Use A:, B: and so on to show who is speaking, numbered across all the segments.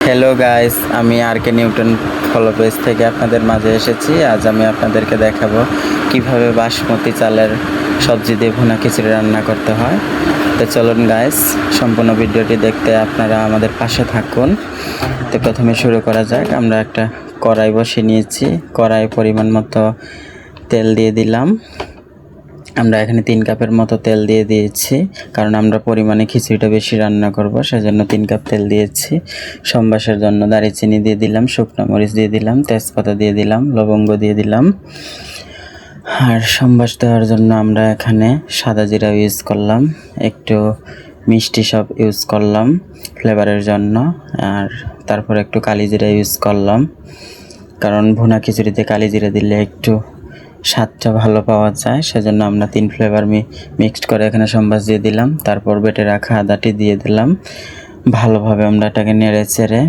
A: Hello guys, আমি আর কে Newton follow page থেকে আপনাদের মাঝে এসেছি। আজ আমি আপনাদেরকে দেখাবো কিভাবে বাসমতি চালের সবজি দিয়ে ভুনা খিচুড়ি রান্না করতে হয়। তো চলুন গাইস, সম্পূর্ণ ভিডিওটি দেখতে আপনারা আমাদের পাশে থাকুন। তো প্রথমে শুরু করা যাক। আমরা একটা কড়াই বসিয়ে নিয়েছি। কড়াই পরিমাণ মতো তেল দিয়ে দিলাম। আমরা এখানে 3 কাপের মতো তেল দিয়ে দিয়েছি, কারণ আমরা পরিমাণে খিচুড়িটা বেশি রান্না করব, সেজন্য 3 কাপ তেল দিয়েছি। সম্বাসের জন্য দারচিনি দিয়ে দিলাম, শুকনো মরিচ দিয়ে দিলাম, তেজপাতা দিয়ে দিলাম, লবঙ্গ দিয়ে দিলাম। আর সম্বাস দেওয়ার জন্য আমরা এখানে সাদা জিরা ইউজ করলাম, একটু মিষ্টি সব ইউজ করলাম ফ্লেভারের জন্য। আর তারপর একটু কালি জিরা ইউজ করলাম, কারণ ভুনা খিচুড়িতে কালি জিরা দিলে একটু স্বাদটা ভালো পাওয়া যায়, সেজন্য আমরা 3 ফ্লেভার মিক্সড করে এখানে সম্বাস দিয়ে দিলাম। তারপর বেটে রাখা আদাটি দিয়ে দিলাম। ভালোভাবে আমরা এটাকে নেড়ে চেড়ে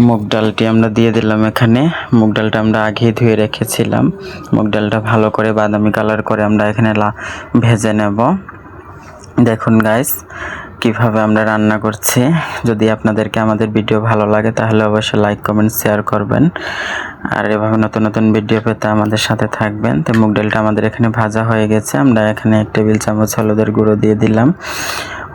A: মুগ ডালটি আমরা দিয়ে দিলাম। এখানে মুগ ডালটা আমরা আগেই ধুয়ে রেখেছিলাম। মুগ ডালটা ভালো করে বাদামি কালার করে আমরা এখানে ভেজে নেব। দেখুন গাইস, কিভাবে আমরা রান্না করছি। যদি আপনাদেরকে আমাদের ভিডিও ভালো লাগে তাহলে অবশ্যই লাইক, কমেন্ট, শেয়ার করবেন। আর এভাবে নতুন নতুন ভিডিও পেতে আমাদের সাথে থাকবেন। তো মুগ ডালটা আমাদের এখানে ভাজা হয়ে গেছে। আমরা এখানে 1 টেবিল চামচ হলুদের গুঁড়ো দিয়ে দিলাম,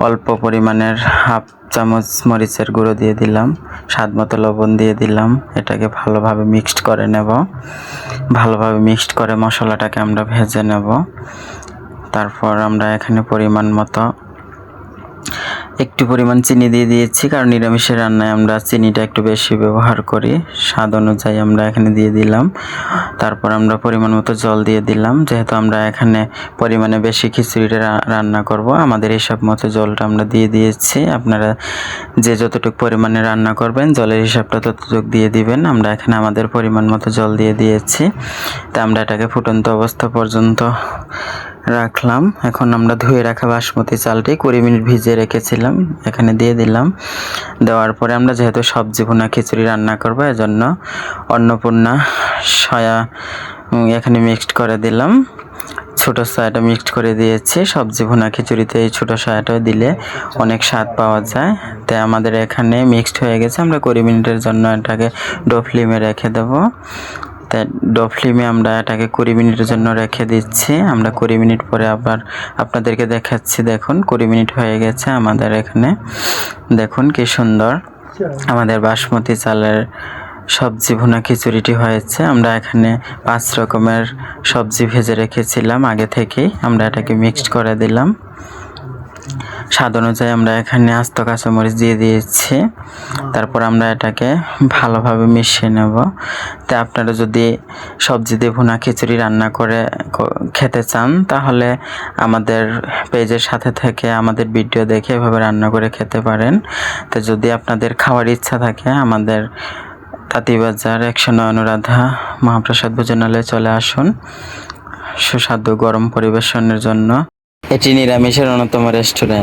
A: অল্প পরিমাণের হাফ চামচ মরিচের গুঁড়ো দিয়ে দিলাম, স্বাদ মতো লবণ দিয়ে দিলাম। এটাকে ভালোভাবে মিক্সড করে নেব। ভালোভাবে মিক্সড করে মশলাটাকে আমরা ভেজে নেব। তারপর আমরা এখানে পরিমাণ মতো একটু পরিমাণ চিনি দিয়ে দিয়েছি, কারণ নিরামিষের রান্নায় আমরা চিনিটা একটু বেশি ব্যবহার করি। স্বাদ অনুযায়ী আমরা এখানে দিয়ে দিলাম। তারপর আমরা পরিমাণ মতো জল দিয়ে দিলাম। যেহেতু আমরা এখানে পরিমাণে বেশি খিচুড়িটা রান্না করব, আমাদের হিসাব মতো জলটা আমরা দিয়ে দিয়েছি। আপনারা যে যতটুকু পরিমাণে রান্না করবেন জলের হিসাবটা ততটুকু দিয়ে দিবেন। আমরা এখানে আমাদের পরিমাণ মতো জল দিয়ে দিয়েছি। তা আমরা এটাকে ফুটন্ত অবস্থা পর্যন্ত রাখলাম। এখন আমরা ধুয়ে রাখা বাসমতি চালটি 20 মিনিট ভিজিয়ে রেখেছিলাম, এখানে দিয়ে দিলাম। দেওয়ার পরে আমরা যেহেতু সবজি ভুনা খিচুড়ি রান্না করব, এজন্য অন্নপূর্ণা সয়া এখানে মিক্সড করে দিলাম। ছোট সয়াটা মিক্সড করে দিয়েছি। সবজি ভুনা খিচুড়িতে এই ছোট সয়াটা দিলে অনেক স্বাদ পাওয়া যায়। তাই আমাদের এখানে মিক্সড হয়ে গেছে। আমরা 20 মিনিটের জন্য এটাকে লো ফ্লেমে রেখে দেবো। তাই লো ফ্লেমে আমরা এটাকে 20 মিনিটের জন্য রেখে দিচ্ছি। আমরা 20 মিনিট পরে আবার আপনাদেরকে দেখাচ্ছি। দেখুন 20 মিনিট হয়ে গেছে আমাদের এখানে। দেখুন কি সুন্দর আমাদের বাসমতি চালের সবজি ভুনা খিচুড়িটি হয়েছে। আমরা এখানে 5 রকমের সবজি ভেজে রেখেছিলাম আগে থেকেই। আমরা এটাকে মিক্সড করে দিলাম। স্বাদ অনুযায়ী আমরা এখানে আস্ত কাঁচামরিচ দিয়ে দিয়েছি। তারপর আমরা এটাকে ভালোভাবে মিশিয়ে নেব। তো আপনারা যদি সবজি দিয়ে ভুনা খিচুড়ি রান্না করে খেতে চান, তাহলে আমাদের পেজের সাথে থেকে আমাদের ভিডিও দেখে এভাবে রান্না করে খেতে পারেন। তো যদি আপনাদের খাওয়ার ইচ্ছা থাকে, আমাদের তাঁতীবাজার 109 অনুরাধা মহাপ্রসাদ ভোজনালয়ে চলে আসুন সুস্বাদু গরম পরিবেশনের জন্য। এটি নিরামিষের অন্যতম রেস্টুরেন্ট।